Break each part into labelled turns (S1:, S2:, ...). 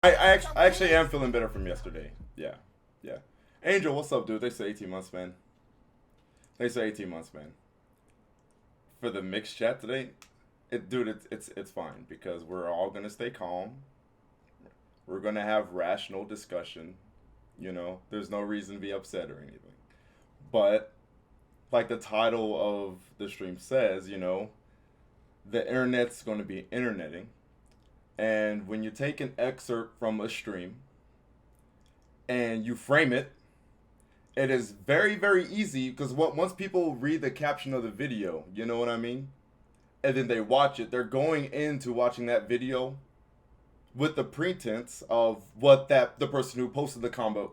S1: I actually am feeling better from yesterday. Yeah, yeah. Angel, what's up, dude? They say 18 months, man. They say 18 months, man. For the mixed chat today, dude, it's fine because we're all gonna stay calm. We're gonna have rational discussion. You know, there's no reason to be upset or anything. But like the title of the stream says, the internet's gonna be interneting, and when you take an excerpt from a stream and you frame it, it is very, very easy because once people read the caption of the video, you know what I mean? And then they watch it, they're going into watching that video with the pretense of what the person who posted the combo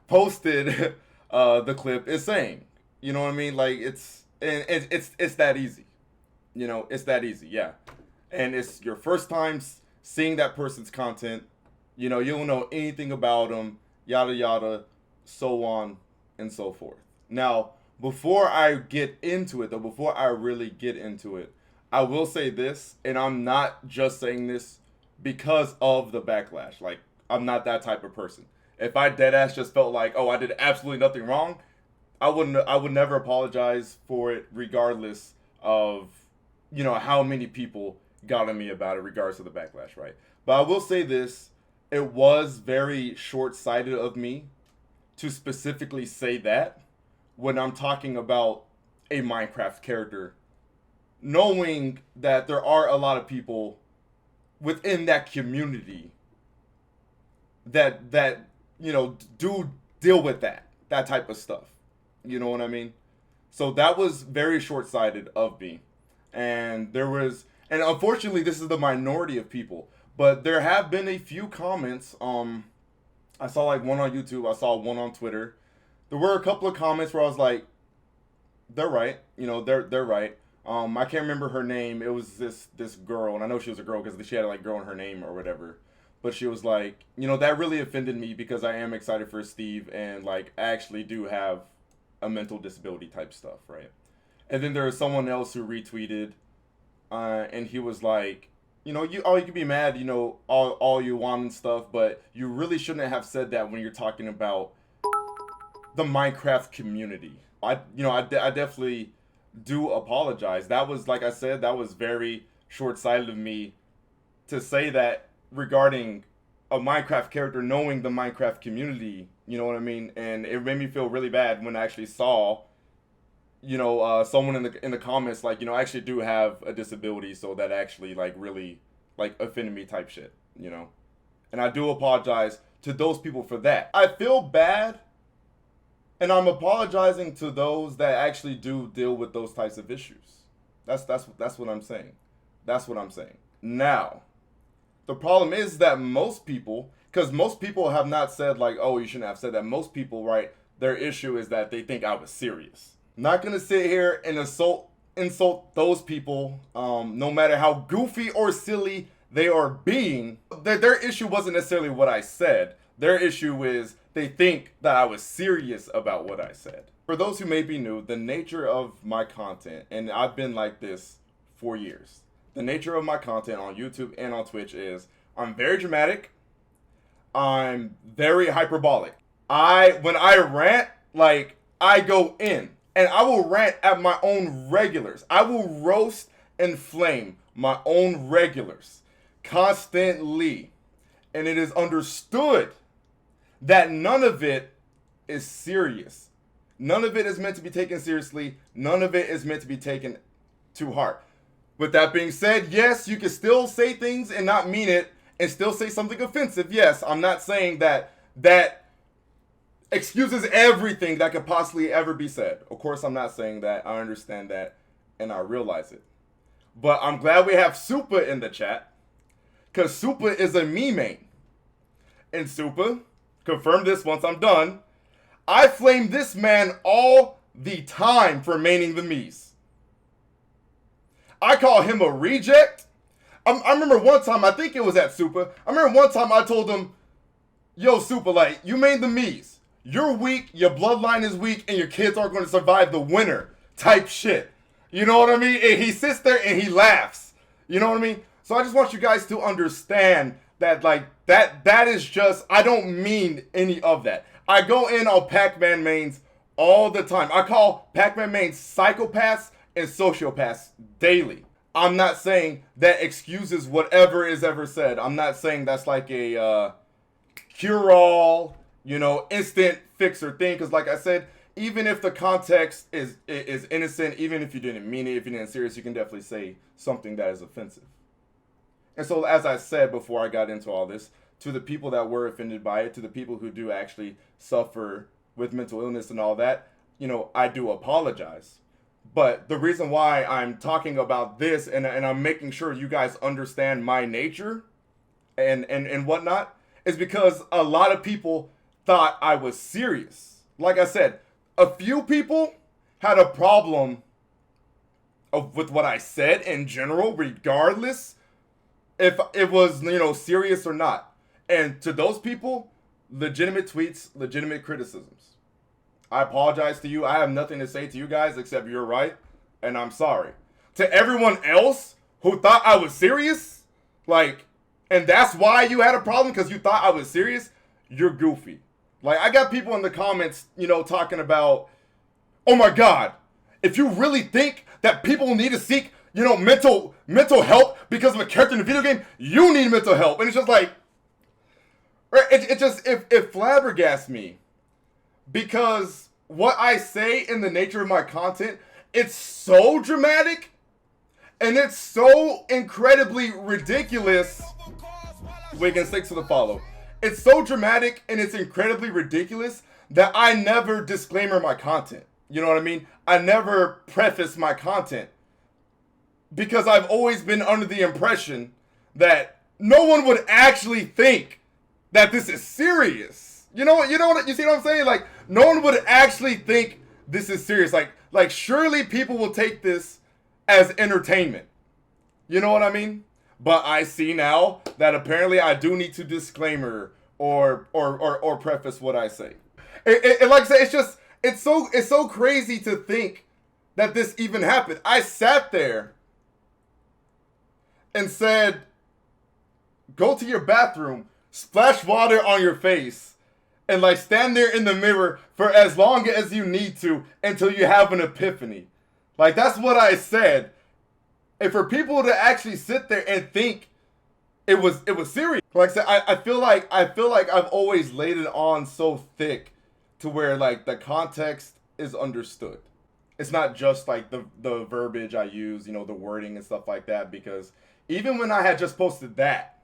S1: posted the clip is saying. You know what I mean? Like it's that easy. It's that easy. Yeah, and it's your first time seeing that person's content. You don't know anything about them. Yada yada, so on and so forth. Now, before I get into it, though, before I really get into it, I will say this, and I'm not just saying this because of the backlash. Like, I'm not that type of person. If I dead ass just felt like, oh, I did absolutely nothing wrong, I would never apologize for it, regardless of how many people got on me about it, regardless of the backlash, right? But I will say this: it was very short-sighted of me to specifically say that when I'm talking about a Minecraft character, knowing that there are a lot of people within that community that do deal with that type of stuff. You know what I mean? So that was very short-sighted of me. And unfortunately this is the minority of people, but there have been a few comments. I saw like one on YouTube, I saw one on Twitter. There were a couple of comments where I was like, they're right. They're right. I can't remember her name. It was this girl, and I know she was a girl because she had like girl in her name or whatever. But she was like, that really offended me because I am excited for Steve, and like I actually do have a mental disability type stuff, right? And then there was someone else who retweeted, and he was like, you can be mad, all you want and stuff, but you really shouldn't have said that when you're talking about the Minecraft community. I definitely do apologize. That was, like I said, that was very short-sighted of me to say that regarding a Minecraft character, knowing the Minecraft community. You know what I mean? And it made me feel really bad when I actually saw, someone in the comments like, I actually do have a disability, so that actually like really like offended me type shit. And I do apologize to those people for that. I feel bad. And I'm apologizing to those that actually do deal with those types of issues. That's what I'm saying. That's what I'm saying. Now, the problem is that most people, because most people have not said like, oh, you shouldn't have said that. Most people, right, their issue is that they think I was serious. Not gonna sit here and insult those people, no matter how goofy or silly they are being. Their issue wasn't necessarily what I said. Their issue is they think that I was serious about what I said. For those who may be new, the nature of my content, and I've been like this for years, the nature of my content on YouTube and on Twitch is I'm very dramatic, I'm very hyperbolic. When I rant, like, I go in, and I will rant at my own regulars. I will roast and flame my own regulars constantly. And it is understood that none of it is serious. None of it is meant to be taken seriously. None of it is meant to be taken to heart. With that being said, yes, you can still say things and not mean it and still say something offensive. Yes, I'm not saying that excuses everything that could possibly ever be said. Of course, I'm not saying that. I understand that and I realize it. But I'm glad we have Supa in the chat, because Supa is a me main. And Supa, confirm this once I'm done, I flame this man all the time for maining the me's. I call him a reject. I remember one time, I think it was at Supa, I remember one time I told him, yo, Supa, like, you made the me's. You're weak, your bloodline is weak, and your kids aren't going to survive the winter type shit. You know what I mean? And he sits there and he laughs. You know what I mean? So I just want you guys to understand That is just, I don't mean any of that. I go in on Pac-Man mains all the time. I call Pac-Man mains psychopaths and sociopaths daily. I'm not saying that excuses whatever is ever said. I'm not saying that's like a cure-all, instant fixer thing. Because like I said, even if the context is innocent, even if you didn't mean it, if you didn't serious, you can definitely say something that is offensive. And so, as I said before I got into all this, to the people that were offended by it, to the people who do actually suffer with mental illness and all that, I do apologize. But the reason why I'm talking about this and I'm making sure you guys understand my nature and whatnot is because a lot of people thought I was serious. Like I said, a few people had a problem with what I said in general, regardless if it was, serious or not. And to those people, legitimate tweets, legitimate criticisms. I apologize to you. I have nothing to say to you guys except you're right, and I'm sorry. To everyone else who thought I was serious, and that's why you had a problem, because you thought I was serious, you're goofy. I got people in the comments, talking about, oh my God, if you really think that people need to seek, mental help because of a character in a video game, you need mental help. And it's just it flabbergasts me. Because what I say in the nature of my content, it's so dramatic and it's so incredibly ridiculous. Wigan 6 for the follow. It's so dramatic and it's incredibly ridiculous that I never disclaimer my content. You know what I mean? I never preface my content because I've always been under the impression that no one would actually think that this is serious. You see what I'm saying? No one would actually think this is serious. Surely people will take this as entertainment. You know what I mean? But I see now that apparently I do need to disclaimer or preface what I say. Like I say, it's so crazy to think that this even happened. I sat there and said, go to your bathroom, splash water on your face, and stand there in the mirror for as long as you need to until you have an epiphany. That's what I said. And for people to actually sit there and think it was serious. Like I said, I feel like I've always laid it on so thick to where the context is understood. It's not just the verbiage I use, the wording and stuff like that, because even when I had just posted that,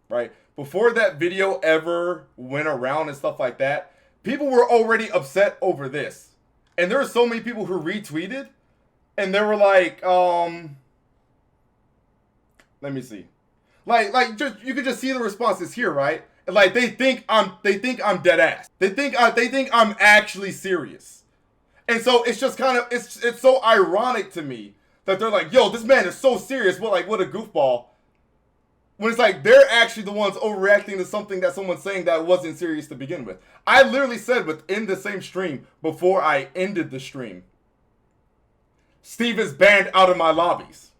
S1: right? Before that video ever went around and stuff like that, people were already upset over this. And there were so many people who retweeted and they were like, let me see. You could just see the responses here, right? And they think I'm dead ass. They think I'm actually serious. And so it's just kind of it's so ironic to me that they're like, yo, this man is so serious. What a goofball. When it's they're actually the ones overreacting to something that someone's saying that wasn't serious to begin with. I literally said within the same stream before I ended the stream, Steve is banned out of my lobbies.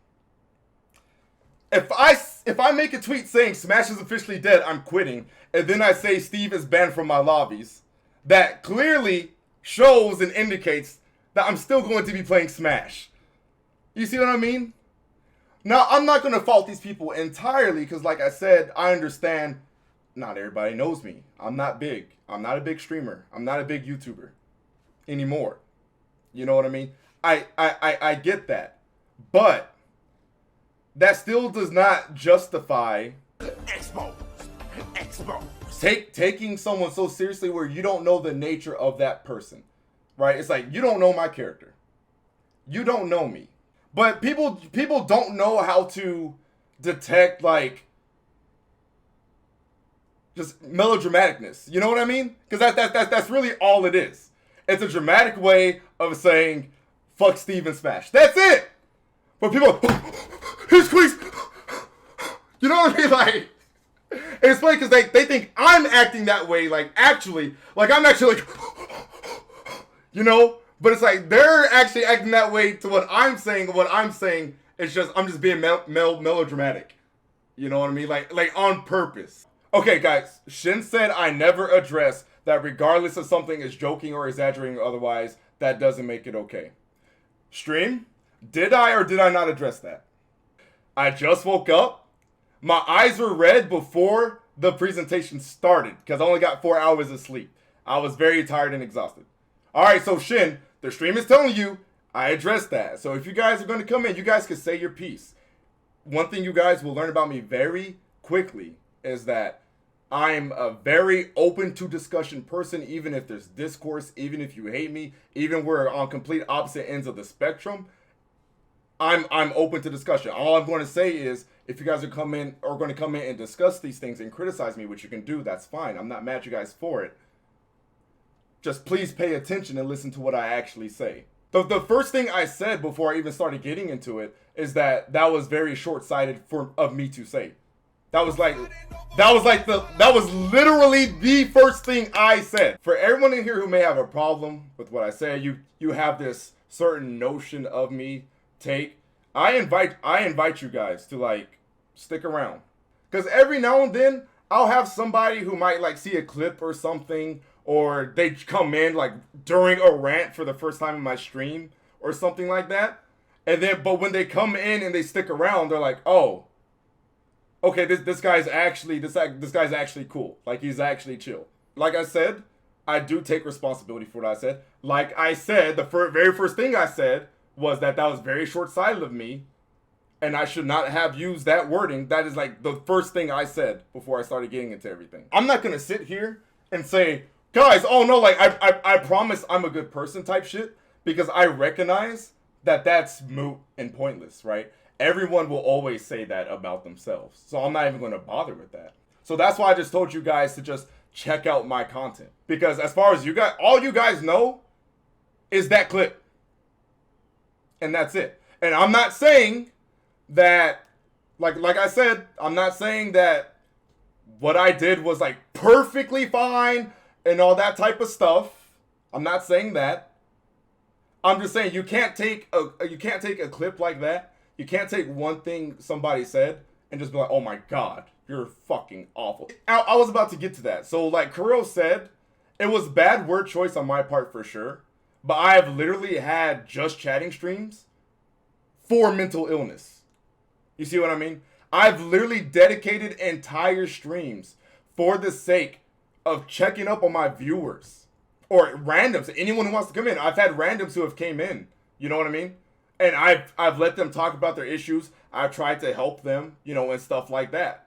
S1: If I make a tweet saying Smash is officially dead, I'm quitting, and then I say Steve is banned from my lobbies, that clearly shows and indicates that I'm still going to be playing Smash. You see what I mean? Now, I'm not going to fault these people entirely because, like I said, I understand not everybody knows me. I'm not big. I'm not a big streamer. I'm not a big YouTuber anymore. You know what I mean? I get that. But that still does not justify taking someone so seriously where you don't know the nature of that person. Right? It's you don't know my character. You don't know me. But people don't know how to detect just melodramaticness. You know what I mean? Because that's really all it is. It's a dramatic way of saying fuck Steve and Smash. That's it. But people, he's squeezed. You know what I mean? It's funny because they think I'm acting that way. I'm actually But it's they're actually acting that way to what I'm saying. What I'm saying is I'm just being melodramatic. You know what I mean? Like on purpose. Okay, guys. Shin said I never address that regardless of something is joking or exaggerating or otherwise, that doesn't make it okay. Stream, did I or did I not address that? I just woke up. My eyes were red before the presentation started because I only got 4 hours of sleep. I was very tired and exhausted. All right, so Shin, the stream is telling you I addressed that. So if you guys are going to come in, you guys can say your piece. One thing you guys will learn about me very quickly is that I'm a very open to discussion person, even if there's discourse, even if you hate me, even we're on complete opposite ends of the spectrum. I'm open to discussion. All I'm going to say is if you guys are going to come in and discuss these things and criticize me, which you can do, that's fine. I'm not mad at you guys for it. Just please pay attention and listen to what I actually say. The first thing I said before I even started getting into it is that was very short-sighted of me to say. That was literally the first thing I said. For everyone in here who may have a problem with what I say, you have this certain notion of me take. I invite you guys to like stick around. Cause every now and then I'll have somebody who might like see a clip or something, or they come in like during a rant for the first time in my stream or something like that. And then, but when they come in and they stick around, they're like, oh, okay, this guy's actually cool. Like he's actually chill. Like I said, I do take responsibility for what I said. Like I said, the very first thing I said was that was very short-sighted of me, and I should not have used that wording. That is like the first thing I said before I started getting into everything. I'm not gonna sit here and say, guys, oh no, like I promise I'm a good person type shit, because I recognize that that's moot and pointless, right? Everyone will always say that about themselves. So I'm not even going to bother with that. So that's why I just told you guys to just check out my content. Because as far as you guys, all you guys know is that clip. And that's it. And I'm not saying that, like I said, I'm not saying that what I did was like perfectly fine and all that type of stuff. I'm not saying that. I'm just saying you can't take a clip like that. You can't take one thing somebody said and just be like, oh my God, you're fucking awful. I was about to get to that. So like Kuro said, it was bad word choice on my part for sure. But I have literally had just chatting streams for mental illness. You see what I mean? I've literally dedicated entire streams for the sake of checking up on my viewers. Or randoms, anyone who wants to come in. I've had randoms who have came in. You know what I mean? And I've let them talk about their issues. I've tried to help them, you know, and stuff like that.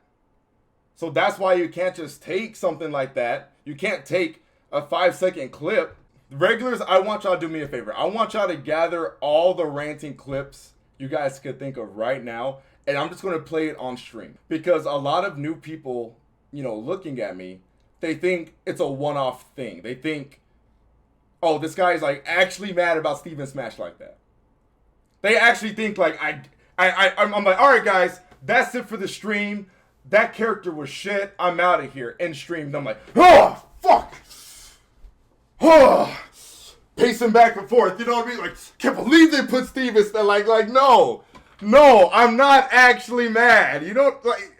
S1: So that's why you can't just take something like that. You can't take a 5-second clip. Regulars, I want y'all to do me a favor. I want y'all to gather all the ranting clips you guys could think of right now. And I'm just going to play it on stream. Because a lot of new people, you know, looking at me, they think it's a one-off thing. They think, oh, this guy is like actually mad about Steven Smash like that. They actually think like I'm like, all right, guys, that's it for the stream. That character was shit. I'm out of here. End stream. And I'm like, oh, fuck. Oh, pacing back and forth. You know what I mean? Like, can't believe they put Steven. Like, no, I'm not actually mad. You don't like,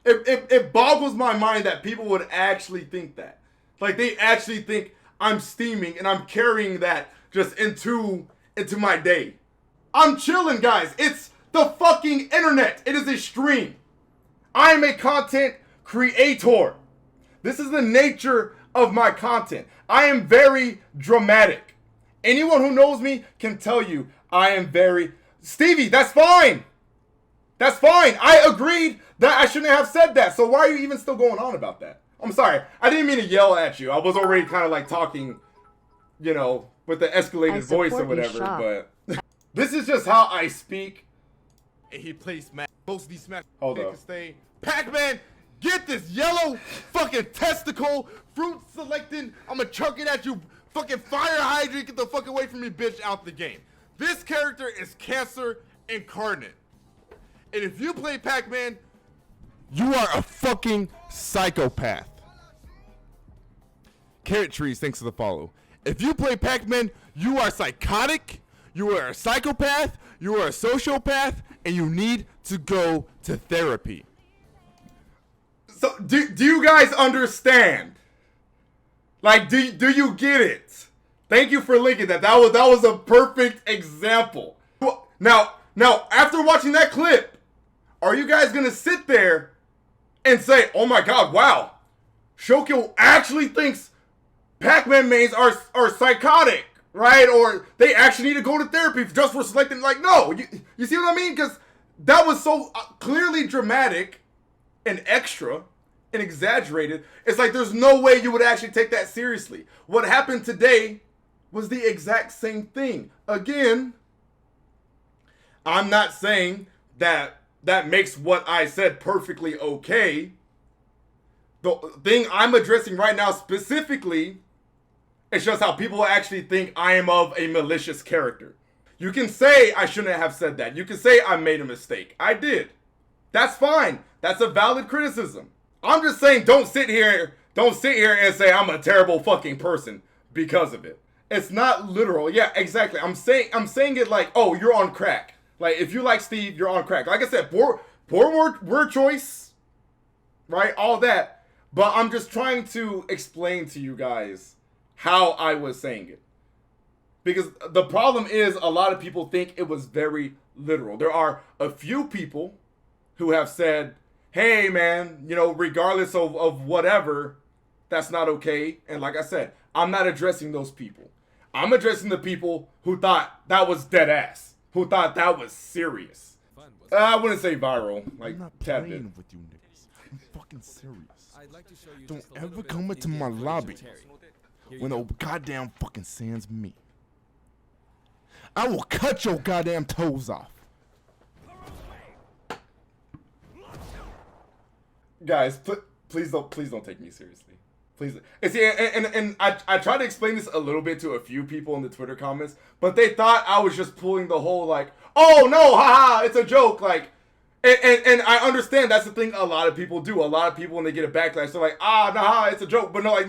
S1: It boggles my mind that people would actually think that. Like, they actually think I'm steaming and I'm carrying that just into my day. I'm chilling, guys. It's the fucking internet. It is a stream. I am a content creator. This is the nature of my content. I am very dramatic. Anyone who knows me can tell you I am very... Stevie, that's fine. That's fine. I agreed that I shouldn't have said that. So why are you even still going on about that? I'm sorry. I didn't mean to yell at you. I was already kind of like talking, you know, with the escalated voice or whatever. But this is just how I speak.
S2: And he plays Smash. Most of these Smash
S1: Hold up.
S2: stay. Pac-Man, get this yellow fucking testicle, fruit selecting. I'm gonna chuck it at you. Fucking fire hydrant. Get the fuck away from me, bitch, out the game. This character is cancer incarnate. And if you play Pac-Man, you are a fucking psychopath. Carrot Trees, thanks for the follow. If you play Pac-Man, you are psychotic, You are a psychopath, you are a sociopath, and you need to go to therapy.
S1: So, do you guys understand? Like, do you get it? Thank you for linking that. That was a perfect example. Now, after watching that clip, are you guys gonna sit there and say, "Oh my God, wow, Shokyo actually thinks Pac-Man mains are psychotic, right? Or they actually need to go to therapy just for selecting." Like, no, you see what I mean? Because that was so clearly dramatic and extra and exaggerated. It's like there's no way you would actually take that seriously. What happened today was the exact same thing. Again, I'm not saying that makes what I said perfectly okay. The thing I'm addressing right now specifically is just how people actually think I am of a malicious character. You can say I shouldn't have said that. You can say I made a mistake. I did. That's fine. That's a valid criticism. I'm just saying don't sit here and say I'm a terrible fucking person because of it. It's not literal. Yeah, exactly. I'm saying it like, oh, you're on crack. Like, if you like Steve, you're on crack. Like I said, poor word choice, right? All that. But I'm just trying to explain to you guys how I was saying it. Because the problem is a lot of people think it was very literal. There are a few people who have said, hey, man, regardless of whatever, that's not okay. And like I said, I'm not addressing those people. I'm addressing the people who thought that was dead ass, who thought that was serious. I wouldn't say viral, like
S2: I'm not
S1: tapped
S2: playing
S1: in.
S2: with you niggas. I'm fucking serious. Don't ever come into my lobby when no goddamn fucking sans me. I will cut your goddamn toes off.
S1: Guys, please don't take me seriously. Please. And see, and I tried to explain this a little bit to a few people in the Twitter comments, but they thought I was just pulling the whole like, oh no, haha, it's a joke, like, and I understand that's the thing a lot of people do. A lot of people when they get a backlash, they're like, nah, it's a joke, but no,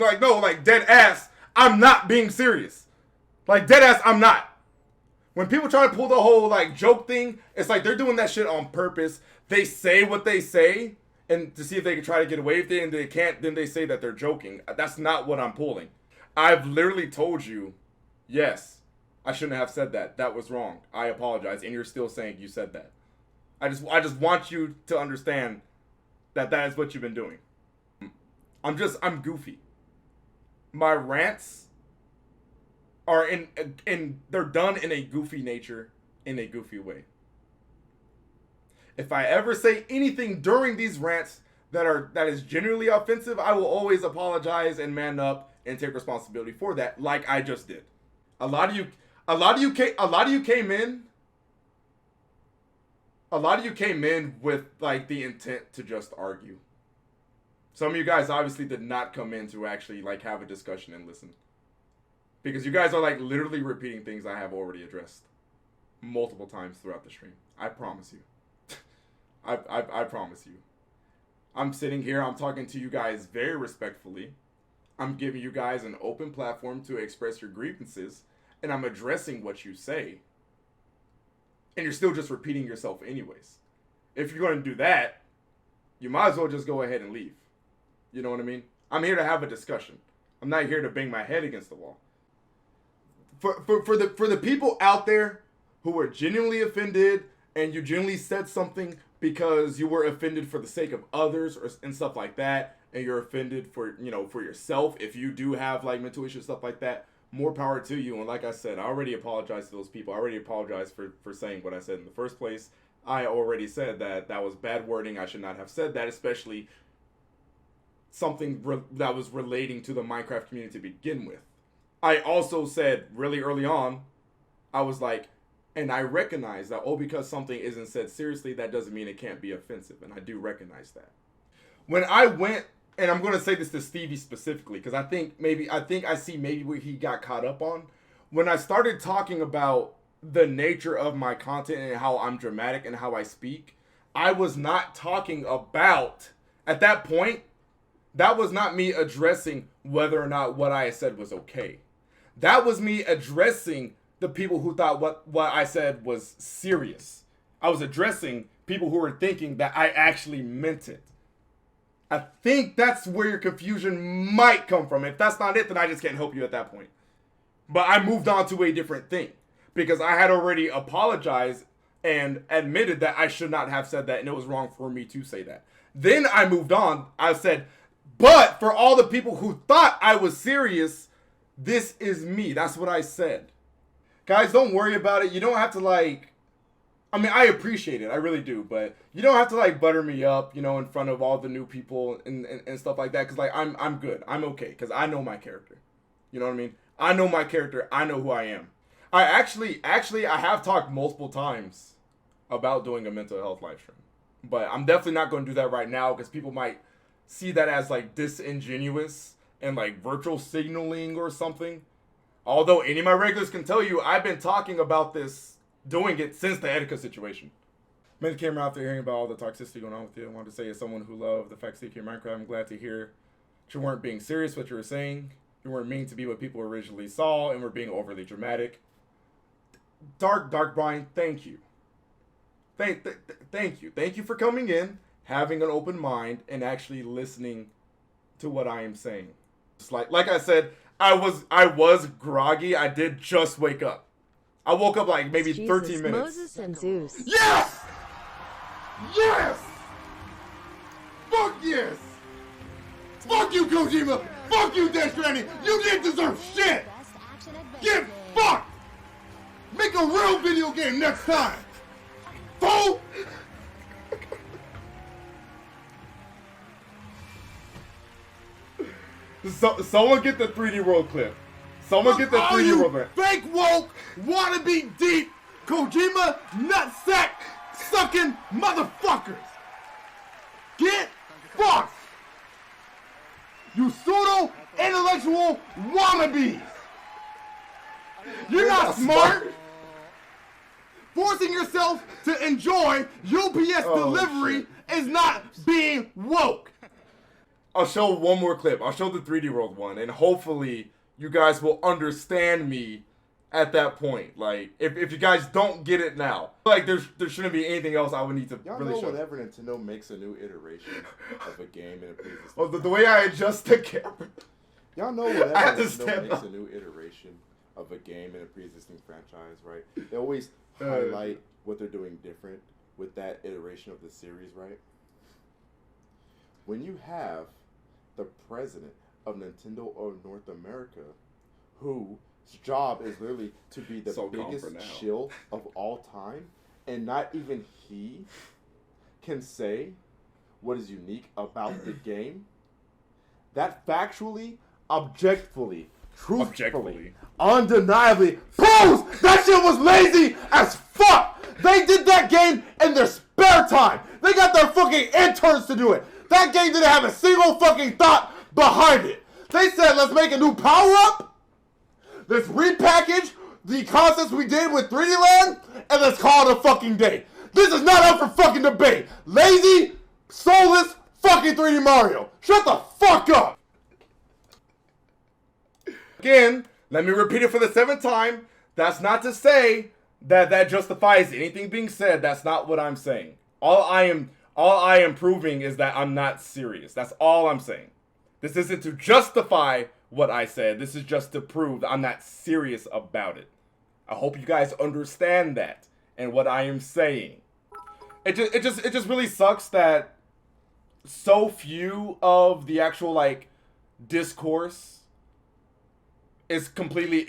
S1: dead ass, I'm not being serious. Like dead ass, I'm not. When people try to pull the whole like joke thing, it's like they're doing that shit on purpose. They say what they say, and to see if they can try to get away with it, and they can't, then they say that they're joking. That's not what I'm pulling. I've literally told you, yes, I shouldn't have said that. That was wrong. I apologize, and you're still saying you said that. I just want you to understand that is what you've been doing. I'm goofy. My rants are in they're done in a goofy nature, in a goofy way. If I ever say anything during these rants that is genuinely offensive, I will always apologize and man up and take responsibility for that, like I just did. A lot of you came in with like the intent to just argue. Some of you guys obviously did not come in to actually like have a discussion and listen. Because you guys are like literally repeating things I have already addressed multiple times throughout the stream. I promise you. I promise you. I'm sitting here, I'm talking to you guys very respectfully. I'm giving you guys an open platform to express your grievances, and I'm addressing what you say. And you're still just repeating yourself anyways. If you're going to do that, you might as well just go ahead and leave. You know what I mean? I'm here to have a discussion. I'm not here to bang my head against the wall. For the people out there who were genuinely offended and you genuinely said something because you were offended for the sake of others and stuff like that, and you're offended for yourself, if you do have like mental issues, stuff like that, more power to you. And like I said, I already apologized to those people. I already apologized for saying what I said in the first place. I already said that was bad wording. I should not have said that, especially something that was relating to the Minecraft community to begin with. I also said really early on, I was like, and I recognize that, because something isn't said seriously, that doesn't mean it can't be offensive. And I do recognize that. When I went, and I'm going to say this to Stevie specifically, because I think I see maybe where he got caught up on. When I started talking about the nature of my content and how I'm dramatic and how I speak, I was not talking about, at that point, that was not me addressing whether or not what I said was okay. That was me addressing the people who thought what I said was serious. I was addressing people who were thinking that I actually meant it. I think that's where your confusion might come from. If that's not it, then I just can't help you at that point. But I moved on to a different thing because I had already apologized and admitted that I should not have said that and it was wrong for me to say that. Then I moved on. I said, but for all the people who thought I was serious, this is me. That's what I said. Guys, don't worry about it. You don't have to like, I mean, I appreciate it. I really do. But you don't have to like butter me up, you know, in front of all the new people and stuff like that. Because like, I'm good. I'm okay. Because I know my character. You know what I mean? I know my character. I know who I am. I actually, I have talked multiple times about doing a mental health live stream. But I'm definitely not going to do that right now because people might see that as like disingenuous and like virtual signaling or something. Although any of my regulars can tell you, I've been talking about this, doing it since the Etika situation. Men came out there hearing about all the toxicity going on with you. I wanted to say as someone who loved the fact that you Minecraft, I'm glad to hear that you weren't being serious what you were saying. You weren't meaning to be what people originally saw and were being overly dramatic. Dark Brian, thank you. Thank you. Thank you for coming in, having an open mind, and actually listening to what I am saying. Just like I said, I was groggy. I did just wake up. I woke up like maybe 13 minutes.
S3: Moses and Zeus.
S2: Yes! Yes! Fuck yes! Fuck you, Kojima! Fuck you, Death Stranding! You didn't deserve shit! Get fucked! Make a real video game next time! Fool!
S1: Someone get the 3D World clip. Someone get the 3D World clip.
S2: Fake woke, wanna be deep, Kojima nutsack sucking motherfuckers! Get fucked! You pseudo intellectual wannabes! You're not smart! Forcing yourself to enjoy UPS delivery is not being woke!
S1: I'll show one more clip. I'll show the 3D World one, and hopefully you guys will understand me at that point. Like, if you guys don't get it now, like there shouldn't be anything else I would need to
S4: Y'all
S1: really
S4: know
S1: show.
S4: whenever Nintendo makes a new iteration of a game in a previous.
S1: Oh, the way I adjust the camera.
S4: Y'all know whenever
S1: I had to
S4: Nintendo
S1: stand
S4: makes
S1: up.
S4: a new iteration of a game in a pre-existing franchise, right? They always highlight what they're doing different with that iteration of the series, right? When you have the president of Nintendo of North America, whose job is literally to be the
S1: So calm
S4: biggest
S1: for now.
S4: shill of all time, and not even he can say what is unique about the game, that factually, objectively, truthfully, undeniably proves that shit was lazy as fuck! They did that game in their spare time! They got their fucking interns to do it! That game didn't have a single fucking thought behind it! They said, let's make a new power-up, let's repackage the concepts we did with 3D Land, and let's call it a fucking day. This is not up for fucking debate. Lazy, soulless, fucking 3D Mario. Shut the fuck up!
S1: Again, let me repeat it for the 7th time. That's not to say that justifies anything being said. That's not what I'm saying. All I am proving is that I'm not serious. That's all I'm saying. This isn't to justify what I said. This is just to prove that I'm not serious about it. I hope you guys understand that and what I am saying. It just really sucks that so few of the actual like discourse is completely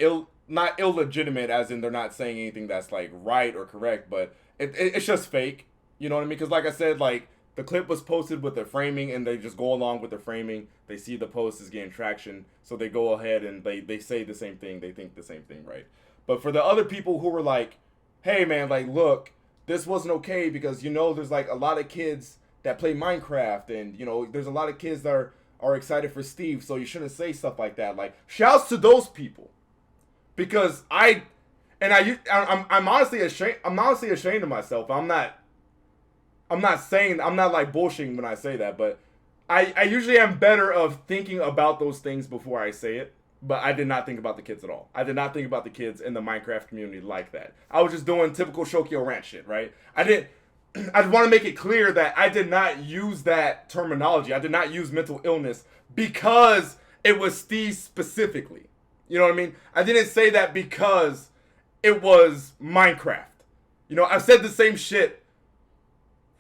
S1: not illegitimate, as in they're not saying anything that's like right or correct, but it's just fake. You know what I mean? Because like I said, like the clip was posted with the framing, and they just go along with the framing. They see the post is getting traction, so they go ahead and they say the same thing. They think the same thing, right? But for the other people who were like, hey man, like look, this wasn't okay because, you know, there's like a lot of kids that play Minecraft, and you know, there's a lot of kids that are excited for Steve, so you shouldn't say stuff like that. Like, shouts to those people, because I'm honestly ashamed. I'm honestly ashamed of myself. I'm not like bullshitting when I say that, but I usually am better of thinking about those things before I say it. But I did not think about the kids at all. I did not think about the kids in the Minecraft community like that. I was just doing typical Shokyo rant shit, right? I want to make it clear that I did not use that terminology. I did not use mental illness because it was Steve specifically. You know what I mean? I didn't say that because it was Minecraft. You know, I've said the same shit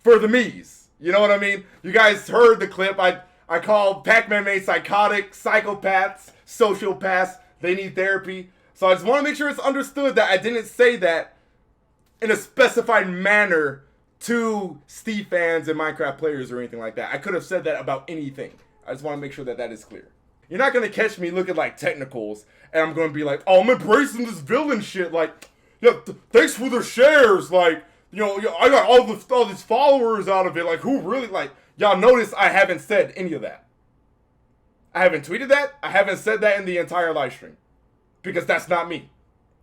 S1: for the me's. You know what I mean? You guys heard the clip. I called Pac-Man mates psychotic, psychopaths, sociopaths. They need therapy. So I just want to make sure it's understood that I didn't say that in a specified manner to Steve fans and Minecraft players or anything like that. I could have said that about anything. I just want to make sure that that is clear. You're not going to catch me looking like technicals and I'm going to be like, oh, I'm embracing this villain shit. Like, yeah, thanks for the shares. Like, you know, I got all these followers out of it. Like, who really, like, y'all notice I haven't said any of that. I haven't tweeted that. I haven't said that in the entire live stream. Because that's not me.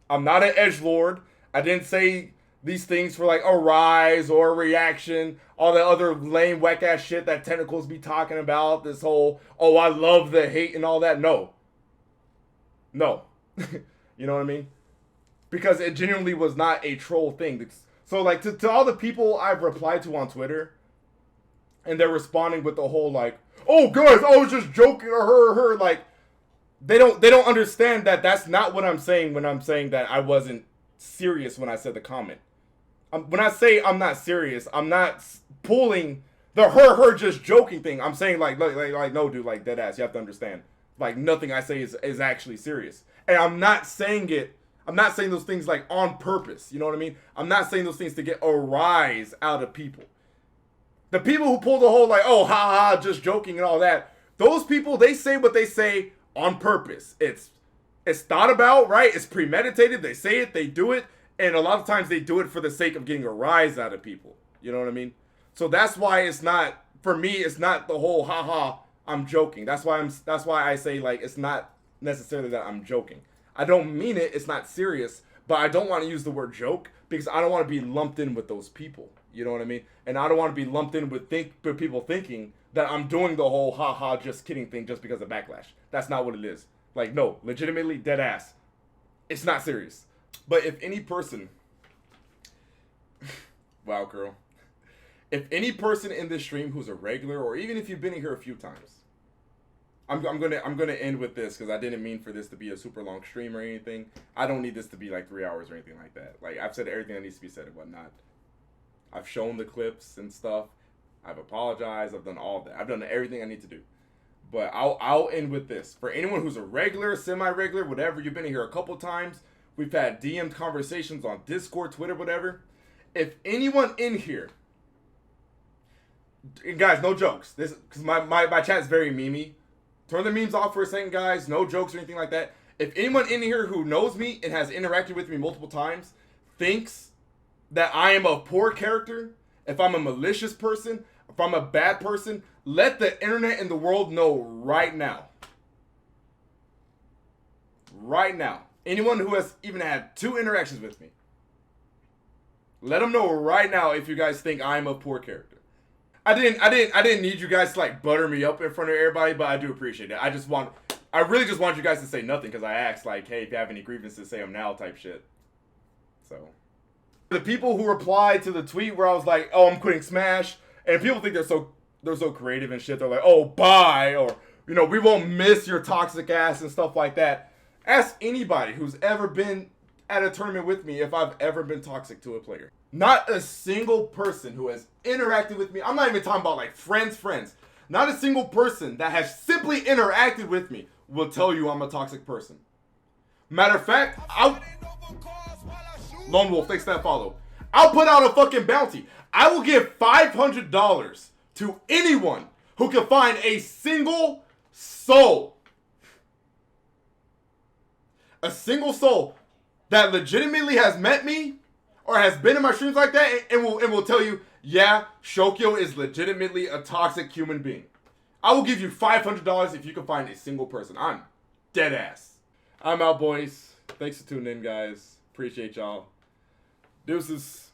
S1: I'm not an edgelord. I didn't say these things for like a rise or a reaction. All that other lame, whack ass shit that tentacles be talking about. This whole, oh, I love the hate and all that. No. No. You know what I mean? Because it genuinely was not a troll thing. So like to all the people I've replied to on Twitter, and they're responding with the whole like, oh guys, I was just joking or her. Like, they don't understand that that's not what I'm saying when I'm saying that I wasn't serious when I said the comment. When I say I'm not serious, I'm not pulling the her just joking thing. I'm saying like no dude, like dead ass. You have to understand. Like nothing I say is actually serious. And I'm not saying those things like on purpose. You know what I mean? I'm not saying those things to get a rise out of people. The people who pull the whole like, oh, ha ha, just joking and all that. Those people, they say what they say on purpose. It's thought about, right? It's premeditated. They say it, they do it. And a lot of times they do it for the sake of getting a rise out of people. You know what I mean? So that's why it's not, for me, it's not the whole ha ha, I'm joking. That's why I say like, it's not necessarily that I'm joking. I don't mean it. It's not serious, but I don't want to use the word joke because I don't want to be lumped in with those people. You know what I mean? And I don't want to be lumped in with people thinking that I'm doing the whole ha ha just kidding thing just because of backlash. That's not what it is. Like, no, legitimately dead ass. It's not serious. But if any person, wow, girl, if any person in this stream who's a regular, or even if you've been in here a few times, I'm gonna end with this because I didn't mean for this to be a super long stream or anything. I don't need this to be like 3 hours or anything like that. Like, I've said everything that needs to be said and whatnot. I've shown the clips and stuff. I've apologized. I've done all that. I've done everything I need to do. But I'll end with this. For anyone who's a regular, semi-regular, whatever, you've been in here a couple times. We've had DM'd conversations on Discord, Twitter, whatever. If anyone in here, and guys, no jokes. This because my chat is very memey. Turn the memes off for a second, guys. No jokes or anything like that. If anyone in here who knows me and has interacted with me multiple times thinks that I am a poor character, if I'm a malicious person, if I'm a bad person, let the internet and the world know right now. Right now. Anyone who has even had 2 interactions with me, let them know right now if you guys think I'm a poor character. I didn't need you guys to like butter me up in front of everybody, but I do appreciate it. I really just want you guys to say nothing because I asked like, hey, if you have any grievances, say them now type shit. So the people who replied to the tweet where I was like, oh, I'm quitting Smash, and people think they're so creative and shit. They're like, oh, bye, or you know, we won't miss your toxic ass and stuff like that. Ask anybody who's ever been at a tournament with me if I've ever been toxic to a player. Not a single person who has interacted with me. I'm not even talking about like friends. Not a single person that has simply interacted with me will tell you I'm a toxic person. Matter of fact, Lone Wolf, thanks for that follow. I'll put out a fucking bounty. I will give $500 to anyone who can find a single soul. A single soul that legitimately has met me or has been in my streams like that and will tell you, yeah, Shokyo is legitimately a toxic human being. I will give you $500 if you can find a single person. I'm dead ass. I'm out, boys. Thanks for tuning in, guys. Appreciate y'all. Deuces.